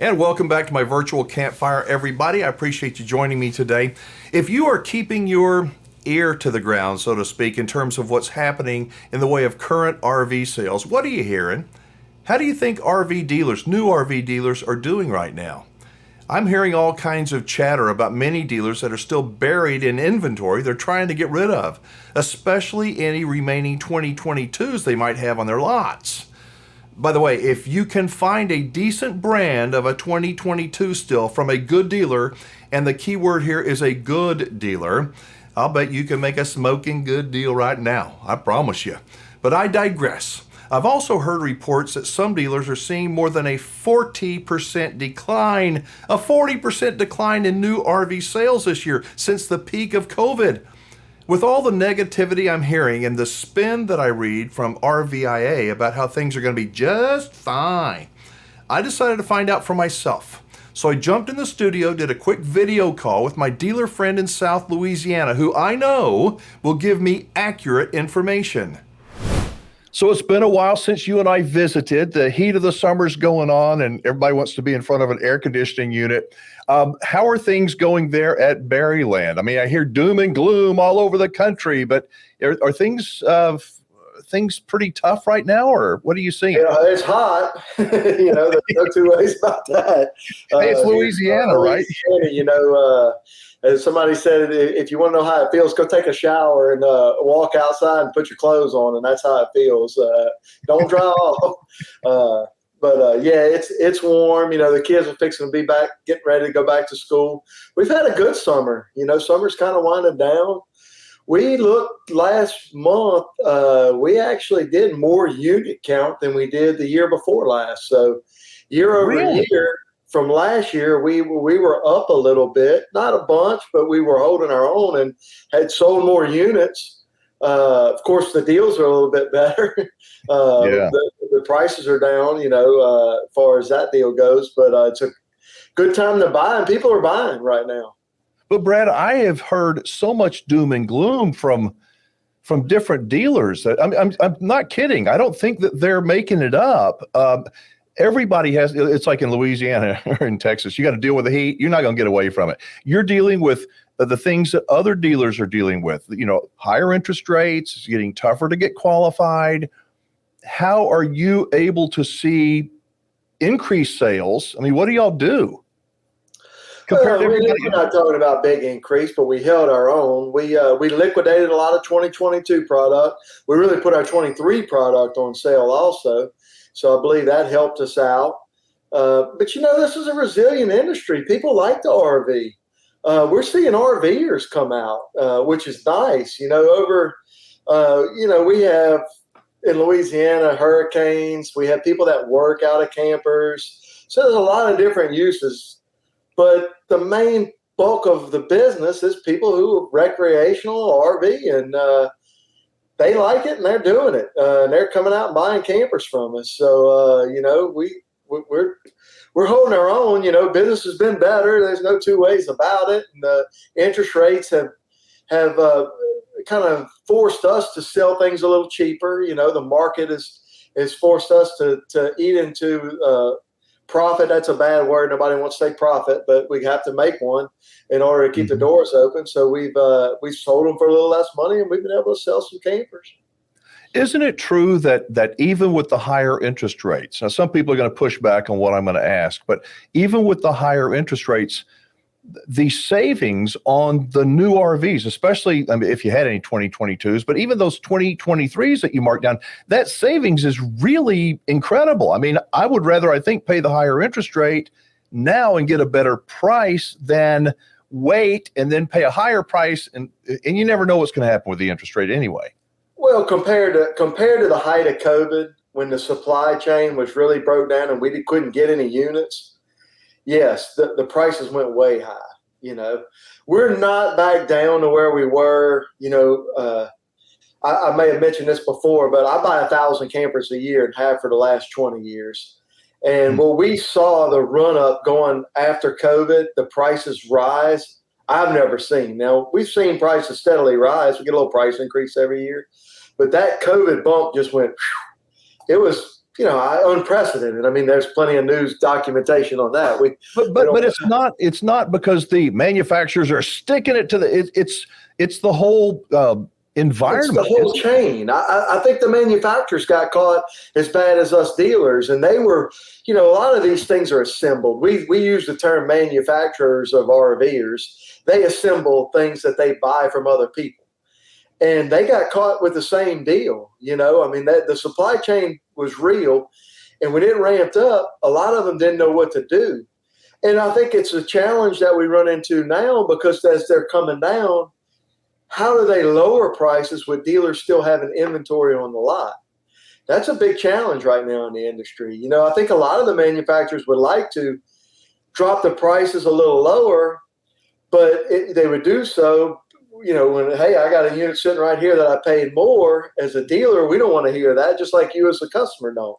And welcome back to my virtual campfire, everybody. I appreciate you joining me today. If you are keeping your ear to the ground, so to speak, in terms of what's happening in the way of current RV sales, what are you hearing? How do you think RV dealers, new RV dealers, are doing right now? I'm hearing all kinds of chatter about many dealers that are still buried in inventory they're trying to get rid of, especially any remaining 2022s they might have on their lots. By the way, if you can find a decent brand of a 2022 still from a good dealer, and the key word here is a good dealer, I'll bet you can make a smoking good deal right now. I promise you. But I digress. I've also heard reports that some dealers are seeing more than a 40% decline, a 40% decline in new RV sales this year since the peak of COVID. With all the negativity I'm hearing and the spin that I read from RVIA about how things are going to be just fine, I decided to find out for myself. So I jumped in the studio, did a quick video call with my dealer friend in South Louisiana, who I know will give me accurate information. So it's been a while since you and I visited. The heat of the summer's going on and everybody wants to be in front of an air conditioning unit. How are things going there at Berryland? I mean, I hear doom and gloom all over the country, but are things pretty tough right now, or what are you seeing? It's hot. There's no two ways about that. Hey, it's Louisiana, right? As somebody said, if you want to know how it feels, go take a shower and walk outside and put your clothes on, and that's how it feels. Don't dry off. Yeah, it's warm. The kids are fixing to be back, getting ready to go back to school. We've had a good summer. Summer's kind of winding down. We looked last month, we actually did more unit count than we did the year before last. So year over year from last year, we were up a little bit, not a bunch, but we were holding our own and had sold more units. Of course, the deals are a little bit better. The prices are down, as far as that deal goes, but it's a good time to buy, and people are buying right now. But Brad, I have heard so much doom and gloom from different dealers that I'm not kidding. I don't think that they're making it up. Everybody has. It's like in Louisiana or in Texas. You got to deal with the heat. You're not going to get away from it. You're dealing with the things that other dealers are dealing with. Higher interest rates. It's getting tougher to get qualified. How are you able to see increased sales? I mean, what do y'all do? We're not talking about big increase, but we held our own. We liquidated a lot of 2022 product. We really put our 23 product on sale also. So I believe that helped us out. But this is a resilient industry. People like the RV. We're seeing RVers come out, which is nice. We have in Louisiana hurricanes. We have people that work out of campers. So there's a lot of different uses. But the main bulk of the business is people who are recreational RV, and they like it and they're doing it. And they're coming out and buying campers from us. So, we're holding our own. Business has been better. There's no two ways about it. And the interest rates have kind of forced us to sell things a little cheaper. The market has forced us to eat into profit. That's a bad word. Nobody wants to say profit, but we have to make one in order to keep the doors open. So we've sold them for a little less money, and we've been able to sell some campers. Isn't it true that even with the higher interest rates, now some people are going to push back on what I'm going to ask, but even with the higher interest rates, the savings on the new RVs, especially if you had any 2022s, but even those 2023s that you marked down, that savings is really incredible. I mean, I would rather, I think, pay the higher interest rate now and get a better price than wait and then pay a higher price. And you never know what's going to happen with the interest rate anyway. Well, compared to the height of COVID, when the supply chain was really broke down and we couldn't get any units, yes, the prices went way high. We're not back down to where we were. I may have mentioned this before, but I buy 1,000 campers a year and have for the last 20 years. And when we saw the run up going after COVID, the prices rise, I've never seen. Now, we've seen prices steadily rise. We get a little price increase every year. But that COVID bump just went, it was unprecedented. I mean, there's plenty of news documentation on that. But it's not because the manufacturers are sticking it to it's the whole environment. It's the whole chain. I think the manufacturers got caught as bad as us dealers, and they were, a lot of these things are assembled. We use the term manufacturers of RVers. They assemble things that they buy from other people, and they got caught with the same deal. I mean, the supply chain was real, and when it ramped up, a lot of them didn't know what to do. And I think it's a challenge that we run into now, because as they're coming down, how do they lower prices with dealers still having inventory on the lot? That's a big challenge right now in the industry. I think a lot of the manufacturers would like to drop the prices a little lower, but they would do so, when, hey, I got a unit sitting right here that I paid more. As a dealer, we don't want to hear that, just like you as a customer don't.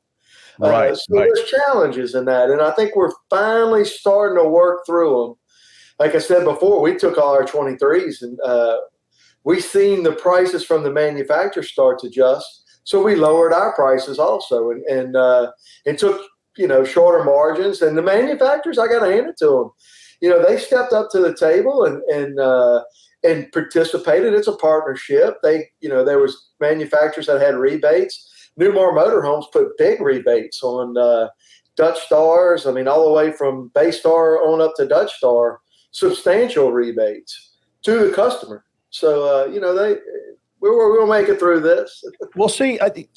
Right. There's challenges in that, and I think we're finally starting to work through them. Like I said before, we took all our 23s, and we've seen the prices from the manufacturer start to adjust, so we lowered our prices also, and it took shorter margins. And the manufacturers, I got to hand it to them. They stepped up to the table and participated. It's a partnership. There was manufacturers that had rebates. Newmar Motorhomes put big rebates on Dutch Stars. I mean, all the way from Bay Star on up to Dutch Star, substantial rebates to the customer. So, we're going to make it through this. Well, see, the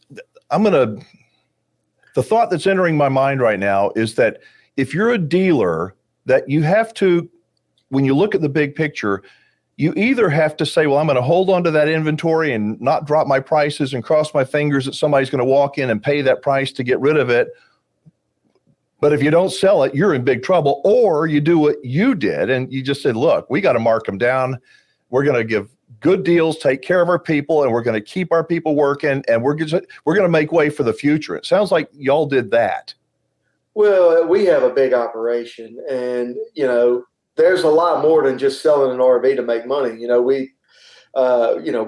thought that's entering my mind right now is that if you're a dealer, that you have to, when you look at the big picture, you either have to say, well, I'm going to hold on to that inventory and not drop my prices and cross my fingers that somebody's going to walk in and pay that price to get rid of it. But if you don't sell it, you're in big trouble. Or you do what you did and you just said, look, we got to mark them down. We're going to give good deals, take care of our people, and we're going to keep our people working, and we're going to make way for the future. It sounds like y'all did that. Well, we have a big operation, and there's a lot more than just selling an RV to make money. We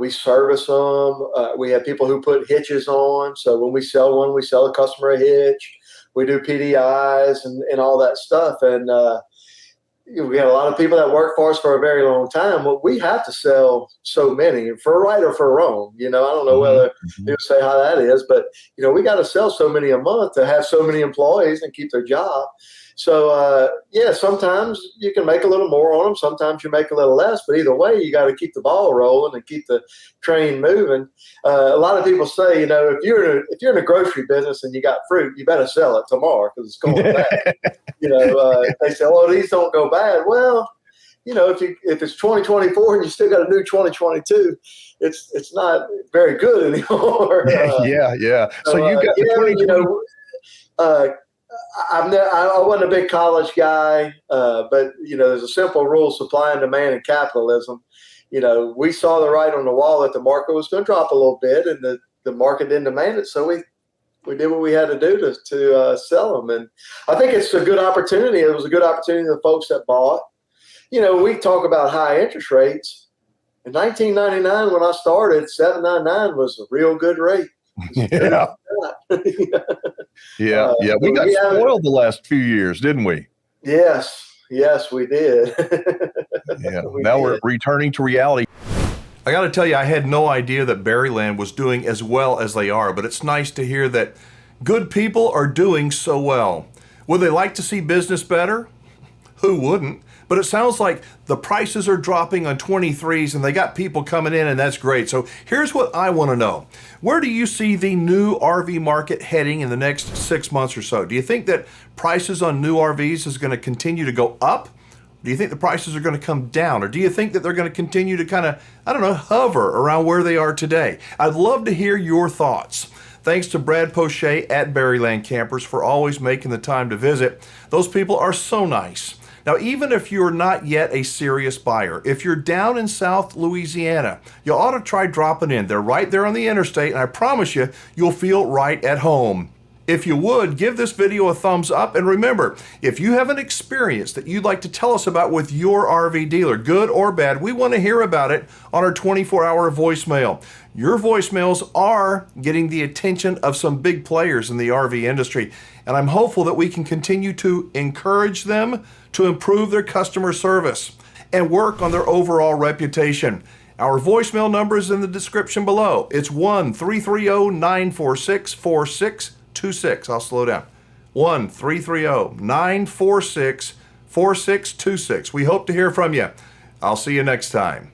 service them. We have people who put hitches on. So when we sell one, we sell a customer a hitch. We do PDIs and all that stuff. And we have a lot of people that work for us for a very long time. Well, we have to sell so many, for right or for wrong. I don't know whether you say how that is, but we got to sell so many a month to have so many employees and keep their job. So, sometimes you can make a little more on them. Sometimes you make a little less, but either way, you got to keep the ball rolling and keep the train moving. A lot of people say, if you're in a grocery business and you got fruit, you better sell it tomorrow because it's going bad. They say, oh, these don't go bad. Well, if it's 2024 and you still got a new 2022, it's not very good anymore. Yeah. So you got I wasn't a big college guy, but there's a simple rule: supply and demand in capitalism. We saw the writing on the wall that the market was going to drop a little bit, and the market didn't demand it, so we did what we had to do to sell them. And I think it's a good opportunity. It was a good opportunity to the folks that bought. We talk about high interest rates. In 1999, when I started, 7.99 was a real good rate. Yeah. We got spoiled the last few years, didn't we? Yes, we did. We're returning to reality. I got to tell you, I had no idea that Berryland was doing as well as they are, but it's nice to hear that good people are doing so well. Would they like to see business better? Who wouldn't? But it sounds like the prices are dropping on 23s and they got people coming in, and that's great. So here's what I want to know. Where do you see the new RV market heading in the next 6 months or so? Do you think that prices on new RVs is going to continue to go up? Do you think the prices are going to come down? Or do you think that they're going to continue to kind of, hover around where they are today? I'd love to hear your thoughts. Thanks to Brad Poche at Berryland Campers for always making the time to visit. Those people are so nice. Now, even if you're not yet a serious buyer, if you're down in South Louisiana, you ought to try dropping in. They're right there on the interstate, and I promise you, you'll feel right at home. If you would, give this video a thumbs up. And remember, if you have an experience that you'd like to tell us about with your RV dealer, good or bad, we want to hear about it on our 24-hour voicemail. Your voicemails are getting the attention of some big players in the RV industry, and I'm hopeful that we can continue to encourage them to improve their customer service and work on their overall reputation. Our voicemail number is in the description below. It's 1-330-946-4626. I'll slow down. 1-330-946-4626. We hope to hear from you. I'll see you next time.